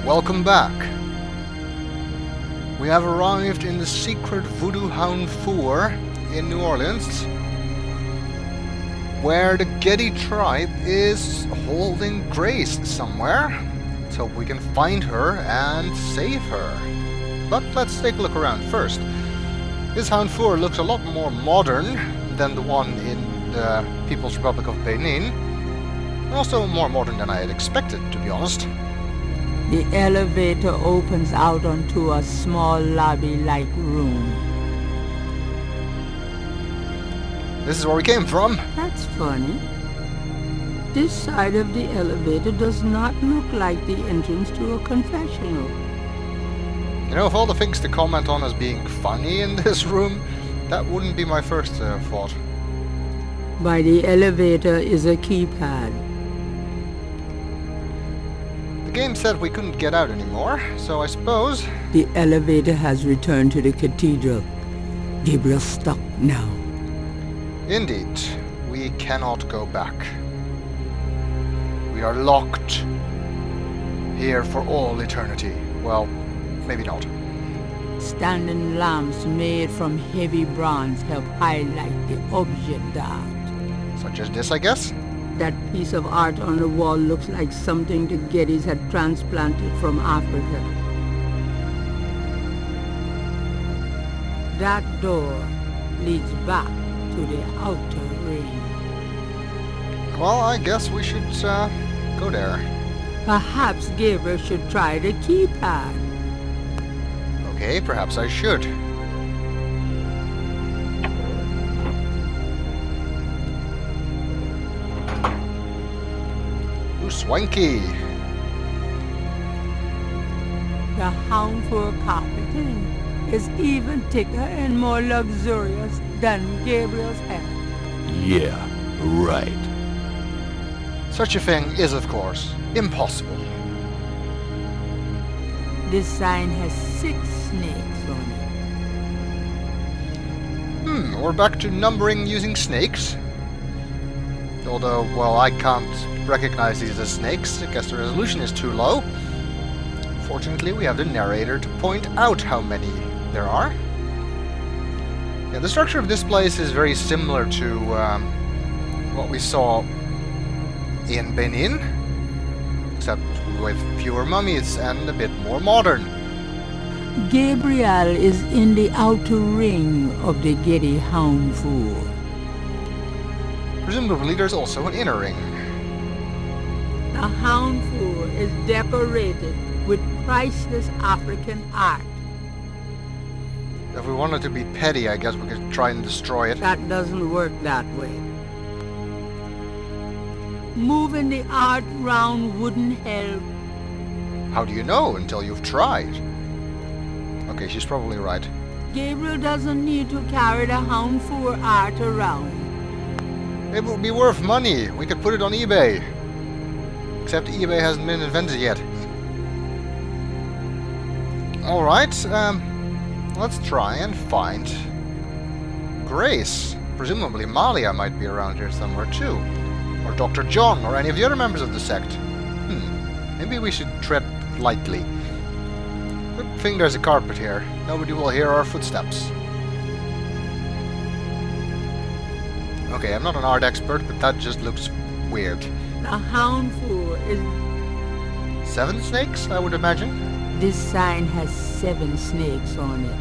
welcome back. We have arrived in the secret Gedde Hounfour in New Orleans, where the Gedde tribe is holding Grace somewhere. Let's hope we can find her and save her. But let's take a look around first. This Hounfour looks a lot more modern than the one in the People's Republic of Benin. Also more modern than I had expected, to be honest. The elevator opens out onto a small lobby-like room. This is where we came from. That's funny. This side of the elevator does not look like the entrance to a confessional. You know, of all the things to comment on as being funny in this room, that wouldn't be my first thought. By the elevator is a keypad. The game said we couldn't get out anymore, so I suppose... The elevator has returned to the cathedral. Gabriel's stuck now. Indeed, we cannot go back. We are locked here for all eternity. Well, maybe not. Standing lamps made from heavy bronze help highlight the object d'art. Such as this, I guess? That piece of art on the wall looks like something the Geddes had transplanted from Africa. That door leads back to the outer ring. Well, I guess we should go there. Perhaps Gabriel should try the keypad. Okay, perhaps I should. Ooh, swanky. The Hounfour carpeting is even thicker and more luxurious than Gabriel's hair. Yeah, right. Such a thing is, of course, impossible. This sign has 6 snakes on it. We're back to numbering using snakes. Although, well, I can't recognize these as snakes. I guess the resolution is too low. Fortunately, we have the narrator to point out how many there are. Yeah, the structure of this place is very similar to what we saw in Benin, except with fewer mummies and a bit more modern. Gabriel is in the outer ring of the Gedde Hounfour. Presumably there's also an inner ring. The Hounfour is decorated with priceless African art. If we wanted to be petty, I guess we could try and destroy it. That doesn't work that way. Moving the art round wouldn't help. How do you know until you've tried? Okay, she's probably right. Gabriel doesn't need to carry the Hounfour art around. It would be worth money. We could put it on eBay. Except eBay hasn't been invented yet. Alright, let's try and find Grace. Presumably Malia might be around here somewhere too. Or Dr. John, or any of the other members of the sect. Maybe we should tread lightly. Good thing there's a carpet here. Nobody will hear our footsteps. Okay, I'm not an art expert, but that just looks weird. The Hounfour is... 7 snakes, I would imagine? This sign has 7 snakes on it.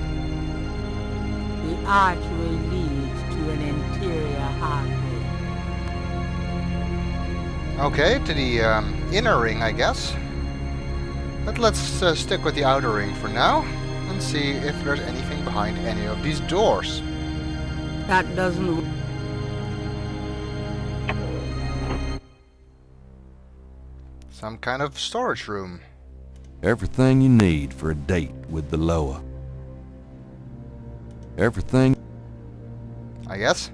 The archway leads to an interior hallway. Okay, to the inner ring, I guess. But let's stick with the outer ring for now, and see if there's anything behind any of these doors. That doesn't... Some kind of storage room. Everything you need for a date with the Loa. Everything... I guess?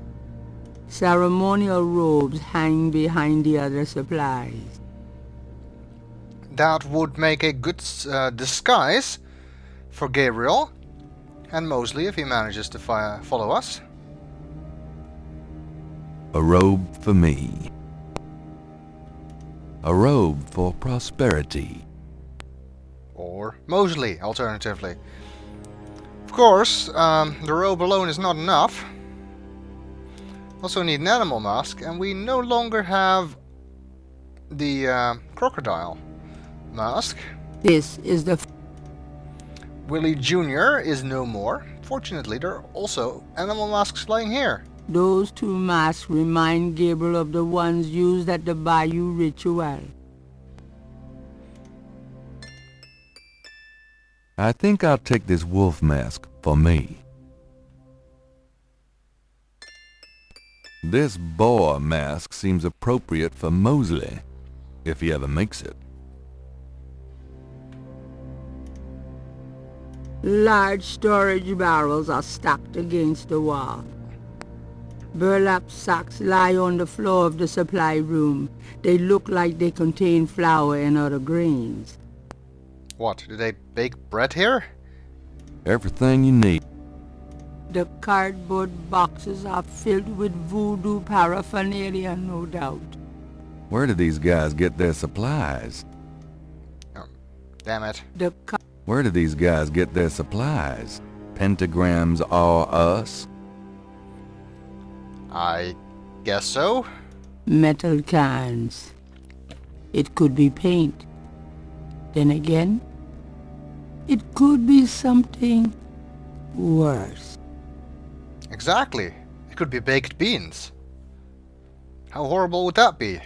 Ceremonial robes hang behind the other supplies. That would make a good disguise for Gabriel, and Mosley if he manages to follow us. A robe for me. A robe for prosperity. Or Mosley, alternatively. Of course, the robe alone is not enough. Also need an animal mask, and we no longer have the crocodile mask. This is the Willie Jr. is no more. Fortunately, there are also animal masks lying here. Those two masks remind Gabriel of the ones used at the Bayou ritual. I think I'll take this wolf mask for me. This boar mask seems appropriate for Mosley, if he ever makes it. Large storage barrels are stacked against the wall. Burlap sacks lie on the floor of the supply room. They look like they contain flour and other grains. What, do they bake bread here? Everything you need. The cardboard boxes are filled with voodoo paraphernalia, no doubt. Where do these guys get their supplies? Oh, damn it. Where do these guys get their supplies? Pentagrams are us? I guess so. Metal cans. It could be paint. Then again, it could be something worse. Exactly. It could be baked beans. How horrible would that be?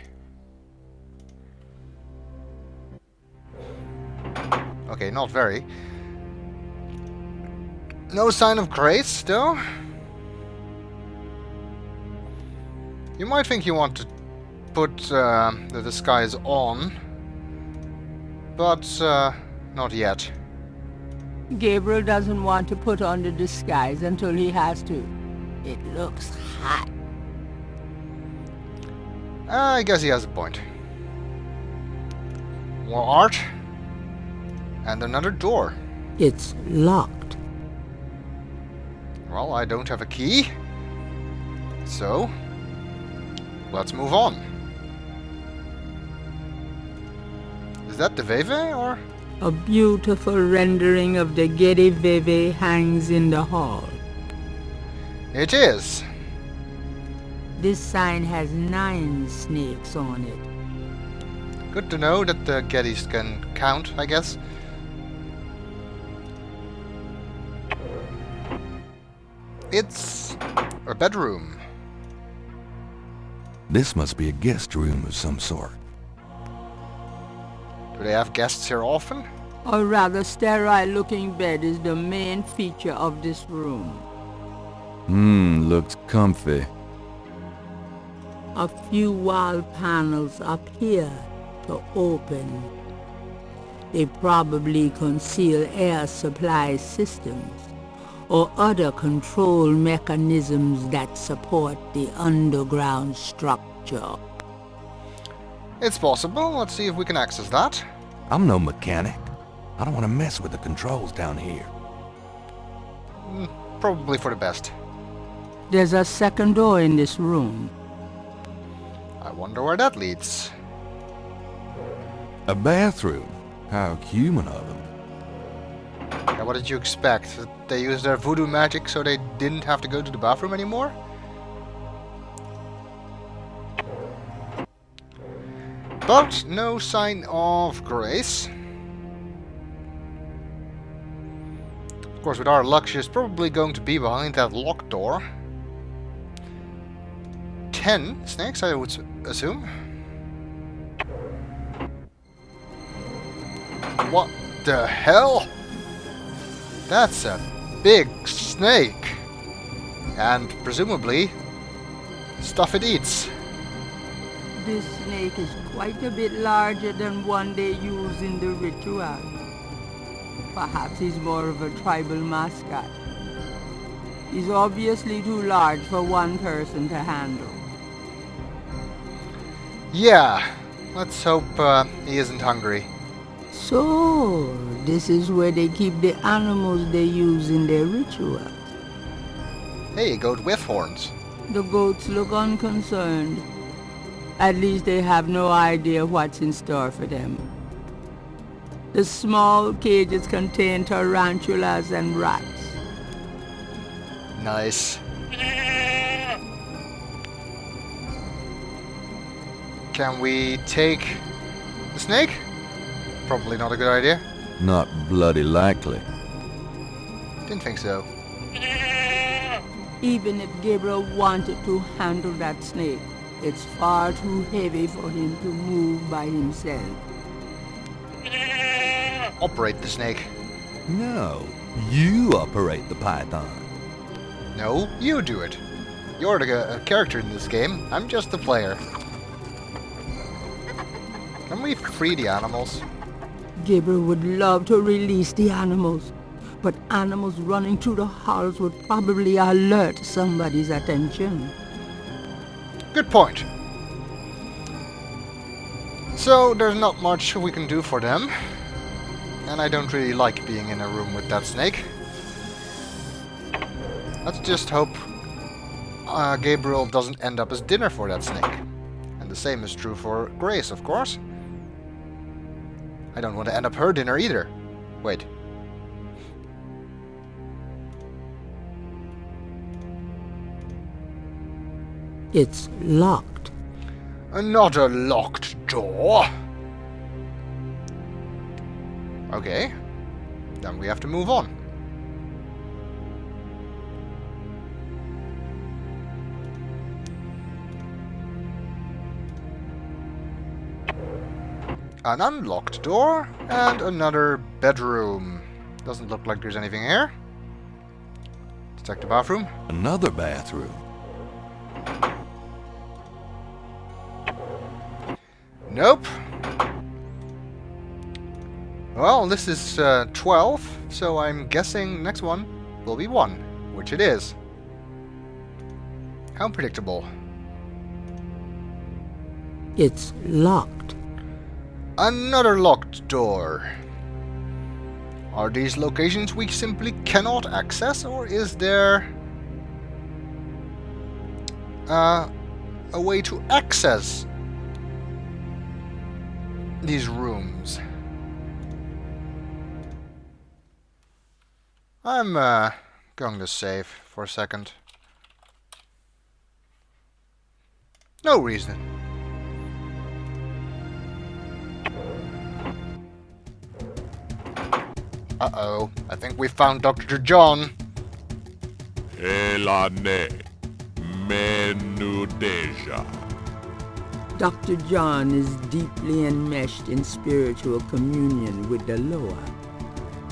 Okay, not very. No sign of Grace, though. You might think you want to put the disguise on, but not yet. Gabriel doesn't want to put on the disguise until he has to. It looks hot. I guess he has a point. More art. And another door. It's locked. Well, I don't have a key. So, let's move on. Is that the Veve, or? A beautiful rendering of the Gedde Veve hangs in the hall. It is. This sign has 9 snakes on it. Good to know that the Geddys can count, I guess. It's a bedroom. This must be a guest room of some sort. Do they have guests here often? A rather sterile-looking bed is the main feature of this room. Looks comfy. A few wall panels appear to open. They probably conceal air supply systems or other control mechanisms that support the underground structure. It's possible. Let's see if we can access that. I'm no mechanic. I don't want to mess with the controls down here. Probably for the best. There's a second door in this room. I wonder where that leads. A bathroom? How human of them. Yeah, what did you expect? That they used their voodoo magic so they didn't have to go to the bathroom anymore? But no sign of Grace. Of course, with our luck, she's probably going to be behind that locked door. 10 snakes, I would assume. What the hell? That's a big snake. And presumably, stuff it eats. This snake is quite a bit larger than one they use in the ritual. Perhaps he's more of a tribal mascot. He's obviously too large for one person to handle. Yeah, let's hope he isn't hungry. So, this is where they keep the animals they use in their rituals. Hey, a goat with horns. The goats look unconcerned. At least they have no idea what's in store for them. The small cages contain tarantulas and rats. Nice. Can we take the snake? Probably not a good idea. Not bloody likely. Didn't think so. Even if Gabriel wanted to handle that snake, it's far too heavy for him to move by himself. Operate the snake. No, you operate the python. No, you do it. You're the character in this game. I'm just the player. Can we free the animals? Gabriel would love to release the animals, but animals running through the halls would probably alert somebody's attention. Good point. So, there's not much we can do for them. And I don't really like being in a room with that snake. Let's just hope Gabriel doesn't end up as dinner for that snake. And the same is true for Grace, of course. I don't want to end up her dinner either. Wait. It's locked. Another locked door. Okay. Then we have to move on. An unlocked door and another bedroom. Doesn't look like there's anything here. Let's check the bathroom. Another bathroom. Nope. Well, this is 12, so I'm guessing next one will be 1, which it is. How predictable. It's locked. Another locked door. Are these locations we simply cannot access, or is there a way to access these rooms? I'm going to save for a second. No reason. Uh-oh, I think we found Dr. John. Elane menu deja. Dr. John is deeply enmeshed in spiritual communion with the Loa.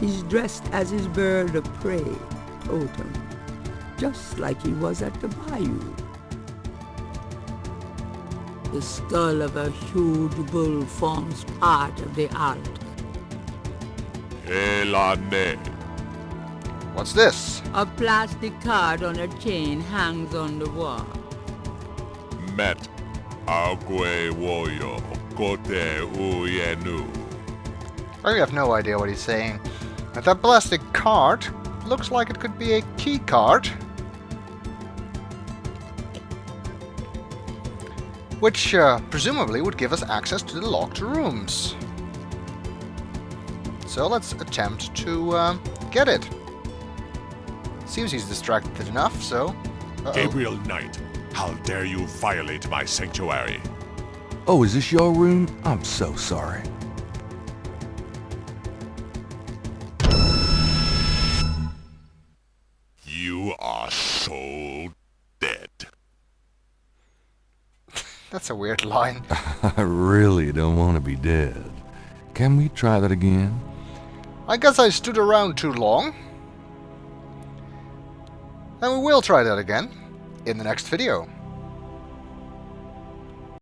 He's dressed as his bird of prey, Totem, just like he was at the bayou. The skull of a huge bull forms part of the altar. Elane. What's this? A plastic card on a chain hangs on the wall. Met. Agwe woyo. Kote uyenu. I have no idea what he's saying. But that plastic card looks like it could be a key card. Which presumably would give us access to the locked rooms. So let's attempt to get it. Seems he's distracted enough, so... Uh-oh. Gabriel Knight, how dare you violate my sanctuary? Oh, is this your room? I'm so sorry. You are so dead. That's a weird line. I really don't want to be dead. Can we try that again? I guess I stood around too long. And we will try that again in the next video.